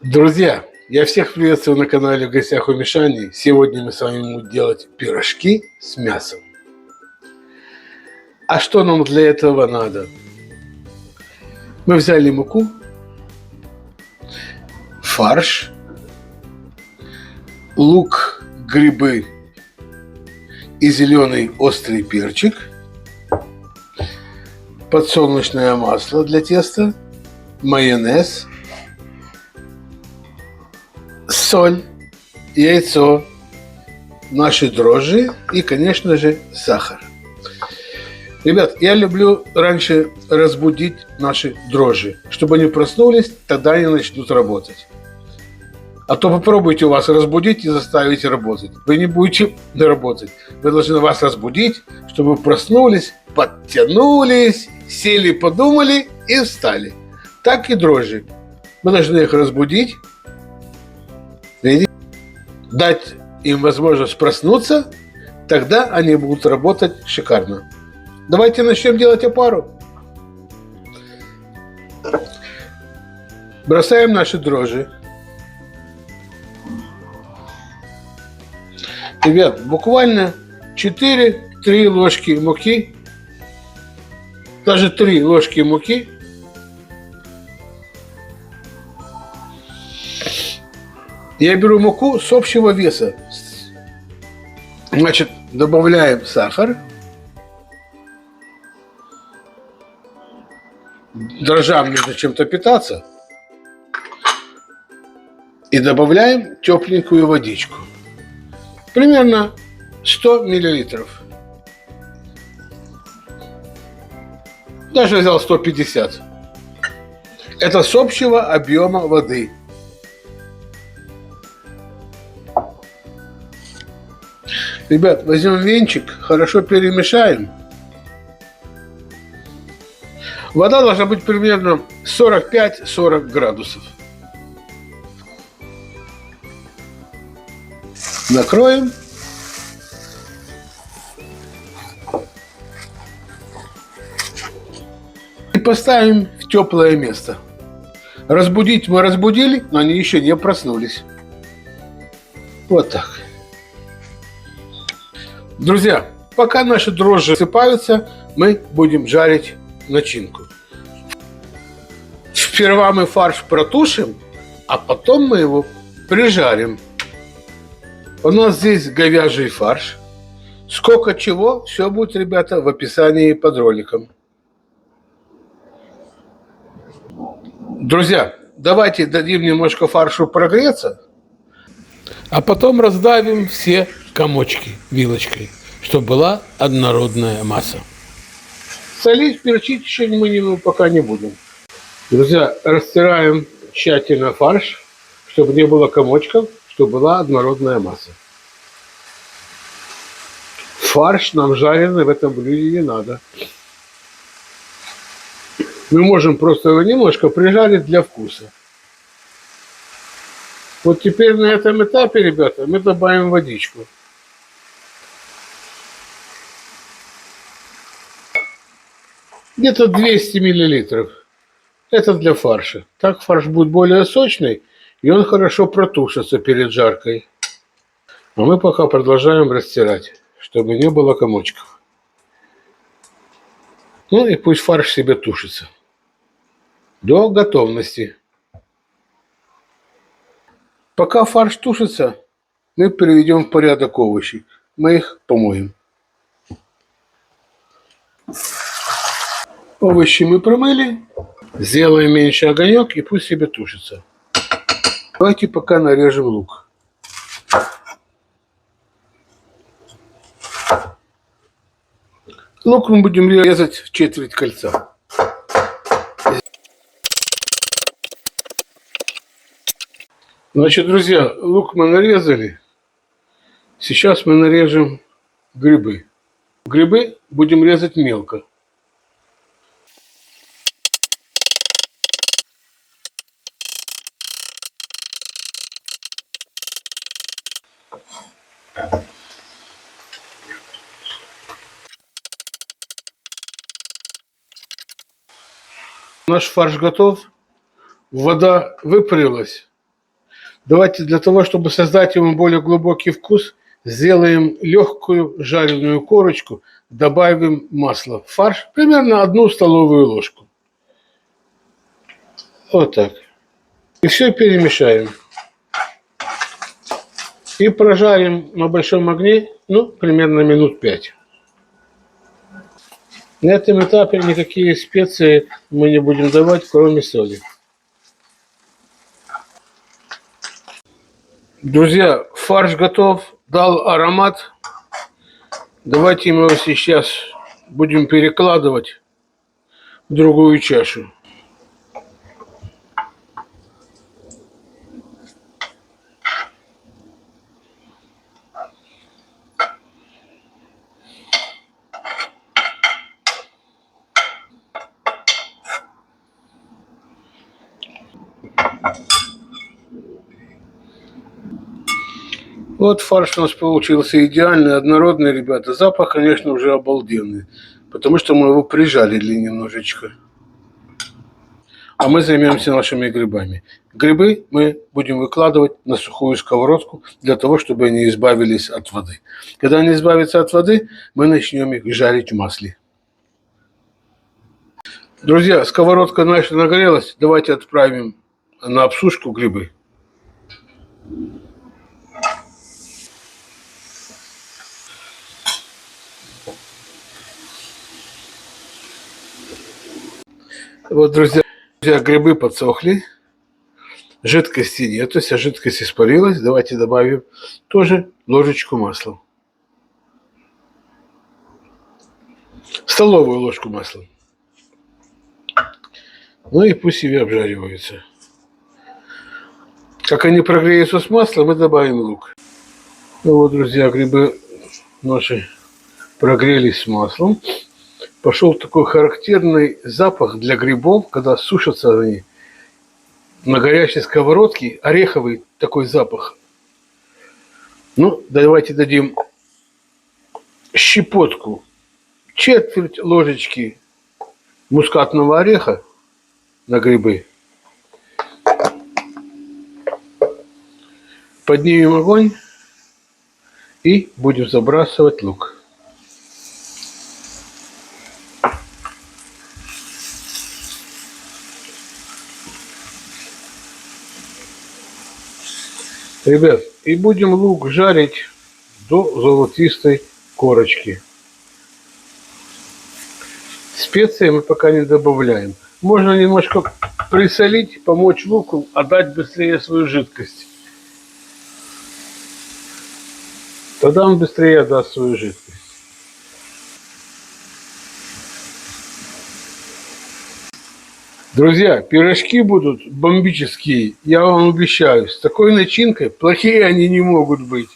Друзья, я всех приветствую на канале «В гостях у Мишани». Сегодня мы с вами будем делать пирожки с мясом. А что нам для этого надо? Мы взяли муку, фарш, лук, грибы и зеленый острый перчик, подсолнечное масло для теста, майонез, соль, яйцо, наши дрожжи и, конечно же, сахар. Ребят, я люблю раньше разбудить наши дрожжи, чтобы они проснулись, тогда они начнут работать. А то попробуйте у вас разбудить и заставить работать. Вы не будете работать. Вы должны вас разбудить, чтобы вы проснулись, подтянулись, сели, подумали и встали. Так и дрожжи. Мы должны их разбудить, дать им возможность проснуться, тогда они будут работать шикарно. Давайте начнем делать опару. Бросаем наши дрожжи. Ребят, буквально 4-3 ложки муки, даже 3 ложки муки. Я беру муку с общего веса. Значит, добавляем сахар. Дрожжам нужно чем-то питаться. И добавляем тепленькую водичку. Примерно 100 миллилитров. Даже взял 150. Это с общего объема воды. Ребят, возьмем венчик, хорошо перемешаем. Вода должна быть примерно 45-40 градусов. Накроем. И поставим в теплое место. Разбудить мы разбудили, но они еще не проснулись. Вот так. Друзья, пока наши дрожжи сыпаются, мы будем жарить начинку. Сперва мы фарш протушим, а потом мы его прижарим. У нас здесь говяжий фарш. Сколько чего, все будет, ребята, в описании под роликом. Друзья, давайте дадим немножко фаршу прогреться, а потом раздавим все комочки вилочкой, чтобы была однородная масса. Солить, перчить еще мы пока не будем. Друзья, растираем тщательно фарш, чтобы не было комочков, чтобы была однородная масса. Фарш нам жареный в этом блюде не надо. Мы можем просто его немножко прижарить для вкуса. Вот теперь на этом этапе, ребята, мы добавим водичку. Где-то 200 миллилитров. Это для фарша. Так фарш будет более сочный, и он хорошо протушится перед жаркой. А мы пока продолжаем растирать, чтобы не было комочков. Ну и пусть фарш себе тушится. До готовности. Пока фарш тушится, мы приведем в порядок овощи. Мы их помоем. Овощи мы промыли. Сделаем меньше огонек и пусть себе тушится. Давайте пока нарежем лук. Лук мы будем резать в четверть кольца. Значит, друзья, лук мы нарезали. Сейчас мы нарежем грибы. Грибы будем резать мелко. Наш фарш готов. Вода выпарилась. Давайте для того, чтобы создать ему более глубокий вкус, сделаем легкую жареную корочку, добавим масло в фарш, примерно 1 столовую ложку. Вот так. И все перемешаем. И прожарим на большом огне, ну, примерно минут 5. На этом этапе никакие специи мы не будем давать, кроме соли. Друзья, фарш готов, дал аромат. Давайте мы его сейчас будем перекладывать в другую чашу. Вот фарш у нас получился идеальный, однородный, ребята. Запах, конечно, уже обалденный, потому что мы его прижарили немножечко. А мы займемся нашими грибами. Грибы мы будем выкладывать на сухую сковородку для того, чтобы они избавились от воды. Когда они избавятся от воды, мы начнем их жарить в масле. Друзья, сковородка наша нагрелась. Давайте отправим на обсушку грибы. Вот, друзья, грибы подсохли. Жидкости нету, вся жидкость испарилась. Давайте добавим тоже ложечку масла. Столовую ложку масла. Ну и пусть себе обжариваются. Как они прогреются с маслом, мы добавим лук. Ну вот, друзья, грибы наши прогрелись с маслом. Пошел такой характерный запах для грибов, когда сушатся они на горячей сковородке. Ореховый такой запах. Ну, давайте дадим щепотку, четверть ложечки мускатного ореха на грибы. Поднимем огонь и будем забрасывать лук. Ребят, и будем лук жарить до золотистой корочки. Специи мы пока не добавляем. Можно немножко присолить, помочь луку отдать быстрее свою жидкость. Тогда он быстрее отдаст свою жидкость. Друзья, пирожки будут бомбические, я вам обещаю. С такой начинкой плохие они не могут быть.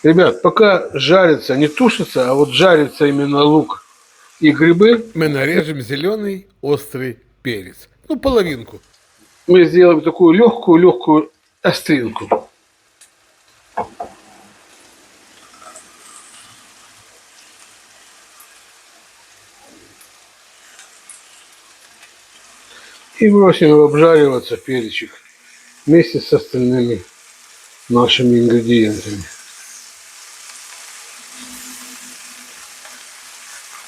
Ребят, пока жарится, не тушится, а вот жарится именно лук и грибы, мы нарежем зеленый острый перец. Ну, половинку. Мы сделаем такую легкую остринку. И бросим его обжариваться, перчик, вместе с остальными нашими ингредиентами.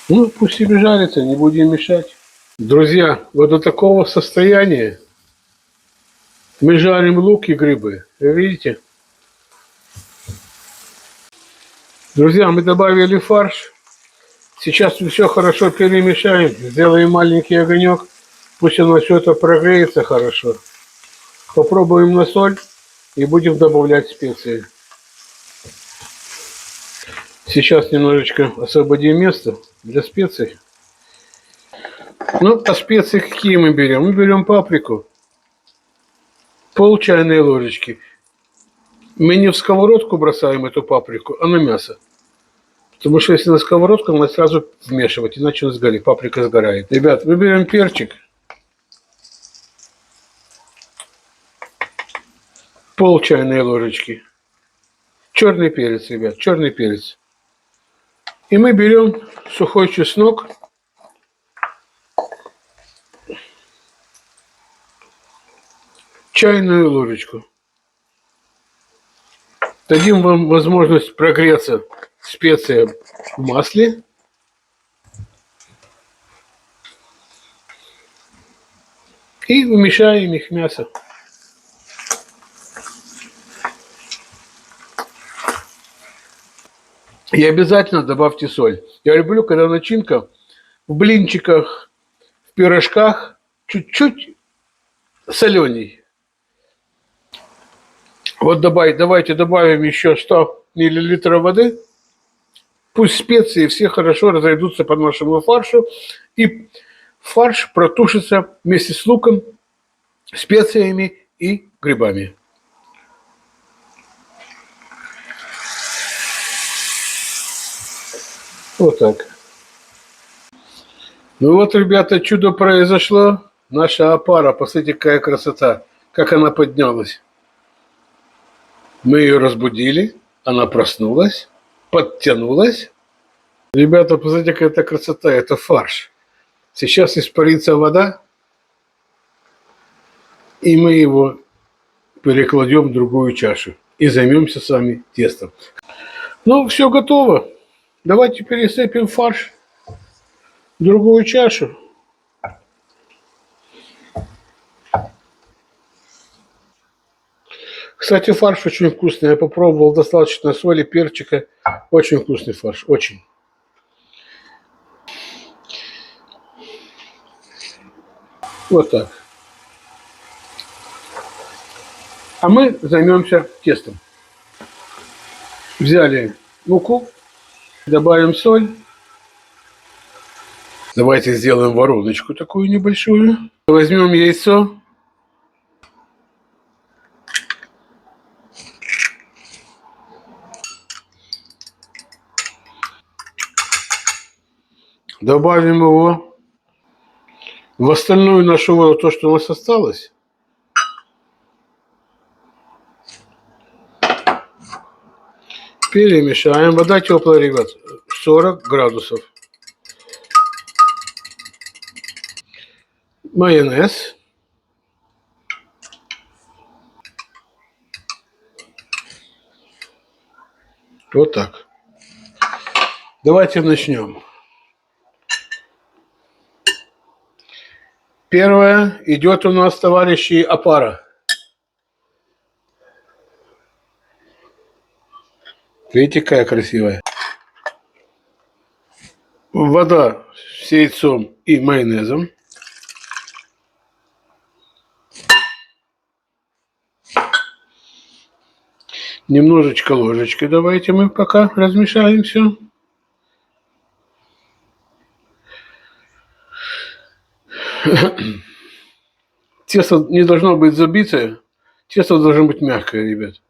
Ну, пусть себе жарится, не будем мешать. Друзья, вот до такого состояния мы жарим лук и грибы. Вы видите? Друзья, мы добавили фарш. Сейчас все хорошо перемешаем. Сделаем маленький огонек. Пусть оно все это прогреется хорошо. Попробуем на соль и будем добавлять специи. Сейчас немножечко освободим место для специй. Ну, а специи какие мы берем? Мы берем паприку. Пол чайной ложечки. Мы не в сковородку бросаем эту паприку, а на мясо. Потому что если на сковородку, надо сразу вмешивать, иначе он сгорит, паприка сгорает. Ребят, мы берем перчик. Пол чайной ложечки. Черный перец, ребят, черный перец. И мы берем сухой чеснок. чайную ложечку. Дадим вам возможность прогреться специям в масле. И вымешаем их в мясо. И обязательно добавьте соль. Я люблю, когда начинка в блинчиках, в пирожках чуть-чуть соленей. Вот давайте добавим еще 100 мл воды. Пусть специи все хорошо разойдутся по нашему фаршу. И фарш протушится вместе с луком, специями и грибами. Вот так. Ну вот, ребята, чудо произошло. Наша опара, посмотрите, какая красота. Как она поднялась. Мы ее разбудили. Она проснулась. Подтянулась. Ребята, посмотрите, какая это красота. Это фарш. Сейчас испарится вода. И мы его перекладем в другую чашу. И займемся с вами тестом. Ну, все готово. Давайте пересыпем фарш в другую чашу. Кстати, фарш очень вкусный. Я попробовал, достаточно соли, перчика. Очень вкусный фарш. Очень. Вот так. А мы займемся тестом. Взяли муку, добавим соль. Давайте сделаем вороночку такую небольшую. Возьмем яйцо. Добавим его в остальную нашу воду, то, что у нас осталось. Перемешаем. Вода теплая, ребят, 40 градусов. Майонез. Вот так. Давайте начнем. Первое идет у нас, товарищи, опара. Видите, какая красивая. Вода с яйцом и майонезом. Немножечко ложечкой давайте мы пока размешаем все. Тесто не должно быть забитое. Тесто должно быть мягкое, ребят.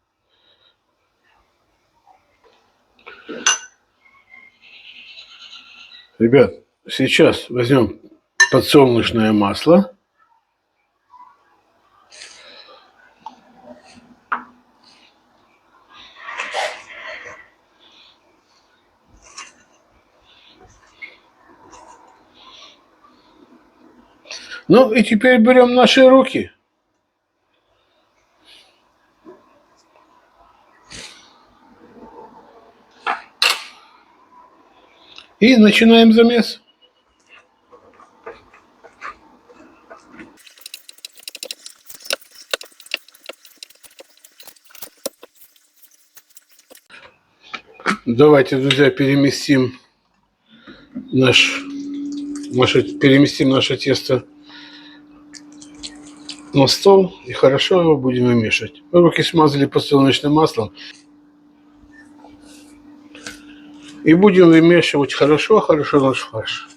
Ребят, сейчас возьмем подсолнечное масло. Ну и теперь берем наши руки. И начинаем замес. Давайте, друзья, переместим наше тесто на стол и хорошо его будем вымешивать. Руки смазали подсолнечным маслом. И будем вымешивать хорошо наш фарш.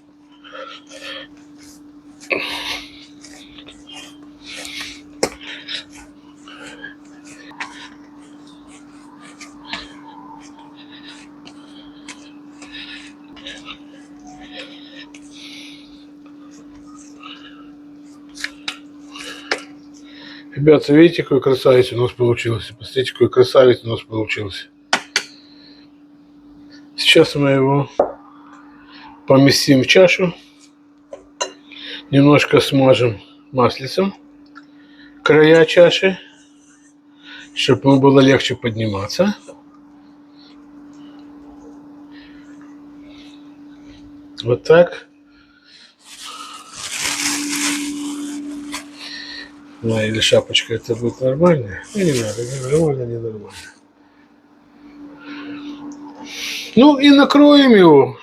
Ребята, видите, какой красавец у нас получился? Посмотрите, какой красавец у нас получился. Сейчас мы его поместим в чашу. Немножко смажем маслицем. края чаши, чтобы ему было легче подниматься. Вот так. Ну, или шапочка это будет нормально. Не надо, не нормально, не нормально. Ну и накроем его.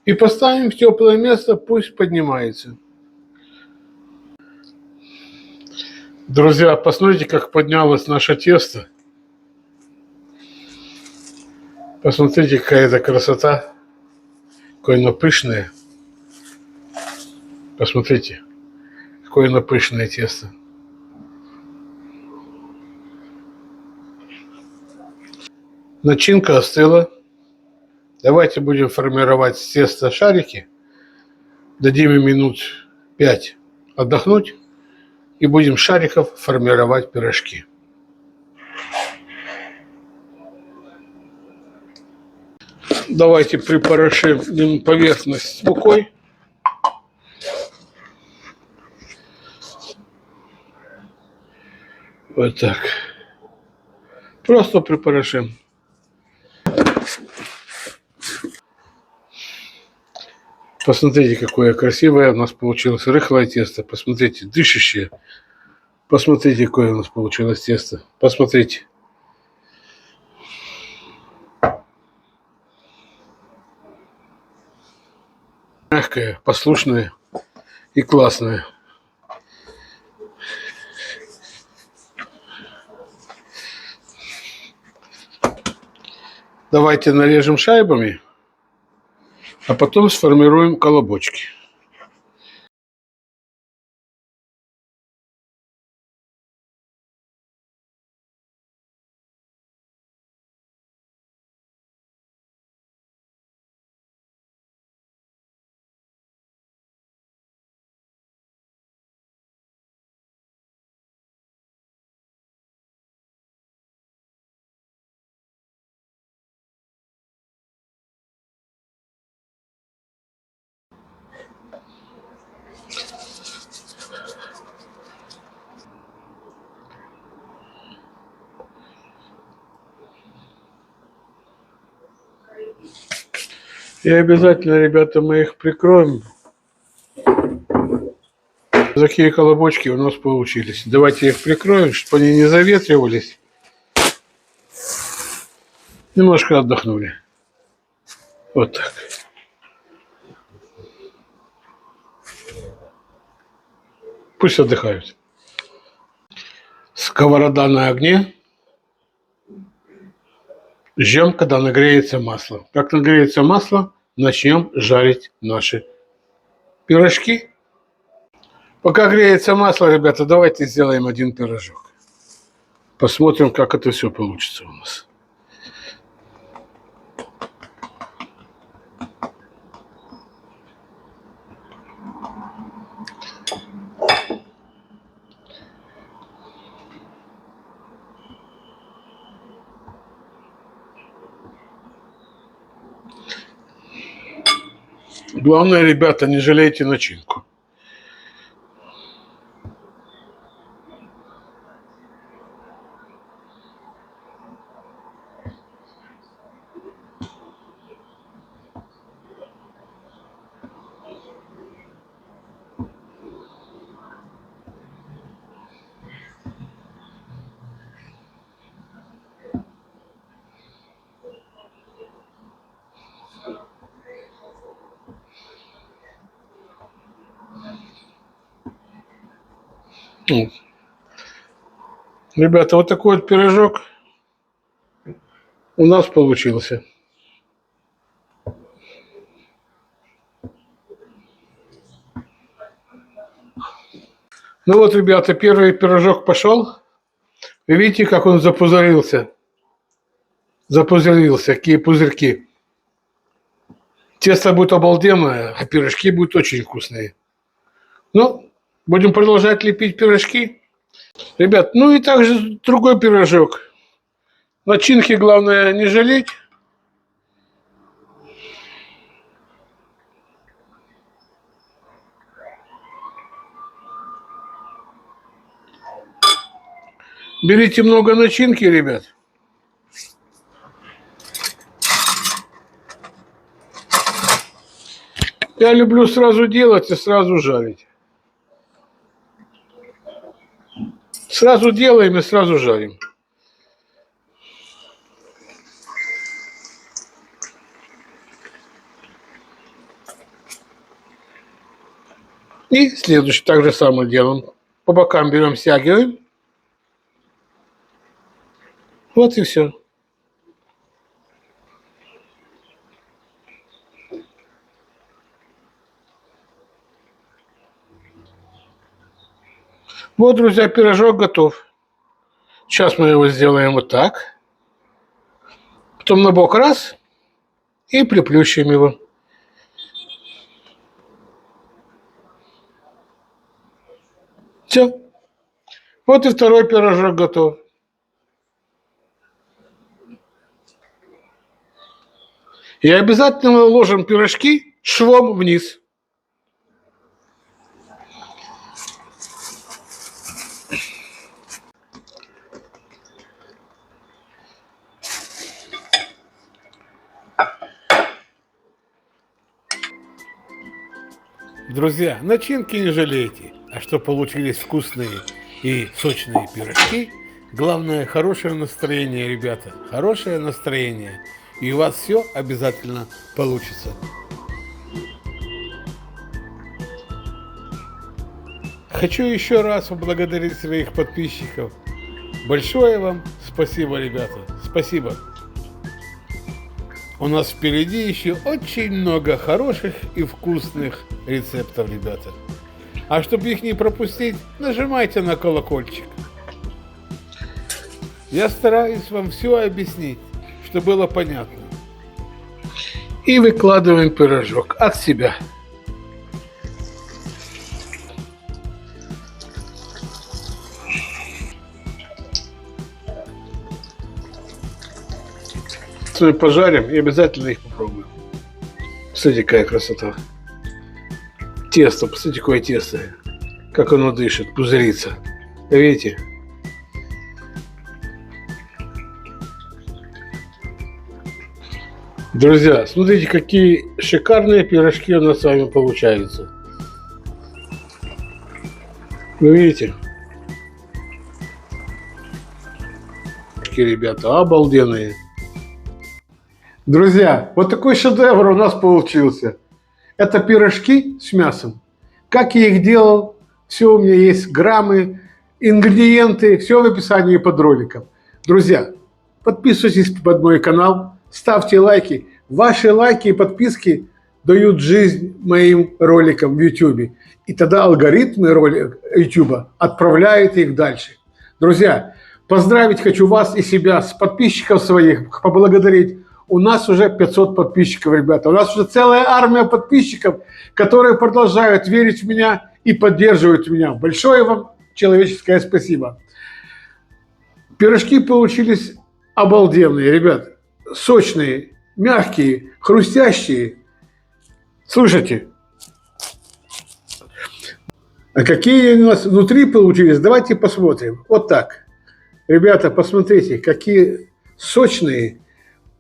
И поставим в теплое место, пусть поднимается. Друзья, посмотрите, как поднялось наше тесто. Посмотрите, какая это красота. Какое оно пышное. Посмотрите, какое оно пышное тесто. Начинка остыла. Давайте будем формировать с теста шарики. Дадим им минут 5 отдохнуть. И будем шариков формировать пирожки. Давайте припорошим поверхность мукой. Вот так. Просто припорошим. Посмотрите, какое красивое у нас получилось рыхлое тесто. Посмотрите, дышащее. Посмотрите, какое у нас получилось тесто. Посмотрите. Мягкое, послушное и классное. Давайте нарежем шайбами, а потом сформируем колобочки. И обязательно, ребята, мы их прикроем. Такие колобочки у нас получились. Давайте их прикроем, чтобы они не заветривались. Немножко отдохнули. Вот так. Пусть отдыхают. Сковорода на огне. Ждем, когда нагреется масло. Как нагреется масло, начнем жарить наши пирожки. Пока греется масло, ребята, давайте сделаем один пирожок. Посмотрим, как это все получится у нас. Главное, ребята, не жалейте начинку. Ребята, вот такой вот пирожок у нас получился. Ну вот, ребята, первый пирожок пошел. Вы видите, как он запузырился? Запузырился, какие пузырьки. Тесто будет обалденное, а пирожки будут очень вкусные. Ну, будем продолжать лепить пирожки. Ребят, ну и также другой пирожок. Начинки главное не жалеть. Берите много начинки, ребят. Я люблю сразу делать и сразу жарить. Сразу делаем и сразу жарим. И следующий так же самое делаем. По бокам берем, стягиваем. Вот и все. Вот, друзья, пирожок готов. Сейчас мы его сделаем вот так. Потом на бок раз. И приплющим его. Все. Вот и второй пирожок готов. И обязательно ложим пирожки швом вниз. Друзья, начинки не жалейте, а что получились вкусные и сочные пирожки, главное хорошее настроение, ребята, хорошее настроение, и у вас все обязательно получится. Хочу еще раз поблагодарить своих подписчиков. Большое вам спасибо, ребята, спасибо. У нас впереди еще очень много хороших и вкусных рецептов, ребята. А чтобы их не пропустить, нажимайте на колокольчик. Я стараюсь вам все объяснить, чтобы было понятно. И выкладываем пирожок от себя. Пожарим и обязательно их попробуем. Посмотрите, какая красота. Тесто, посмотрите, какое тесто. Как оно дышит, пузырится. Видите? Друзья, смотрите, какие шикарные пирожки у нас с вами получаются. Вы видите? Ребята, обалденные. Друзья, вот такой шедевр у нас получился. Это пирожки с мясом. Как я их делал, все у меня есть, граммы, ингредиенты, все в описании под роликом. Друзья, подписывайтесь под мой канал, ставьте лайки. Ваши лайки и подписки дают жизнь моим роликам в YouTube. И тогда алгоритмы YouTube отправляют их дальше. Друзья, поздравить хочу вас и себя с подписчиков своих, поблагодарить. У нас уже 500 подписчиков, ребята. У нас уже целая армия подписчиков, которые продолжают верить в меня и поддерживают меня. Большое вам человеческое спасибо. Пирожки получились обалденные, ребята. Сочные, мягкие, хрустящие. Слушайте. А какие у нас внутри получились, давайте посмотрим. Вот так. Ребята, посмотрите, какие сочные,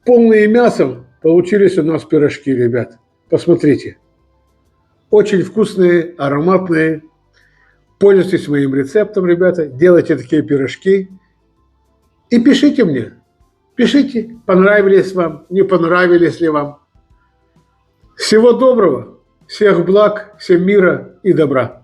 полные мясом получились у нас пирожки, ребят. Посмотрите. Очень вкусные, ароматные. Пользуйтесь моим рецептом, ребята. Делайте такие пирожки. И пишите мне. Пишите, понравились вам, не понравились ли вам. Всего доброго, всех благ, всем мира и добра.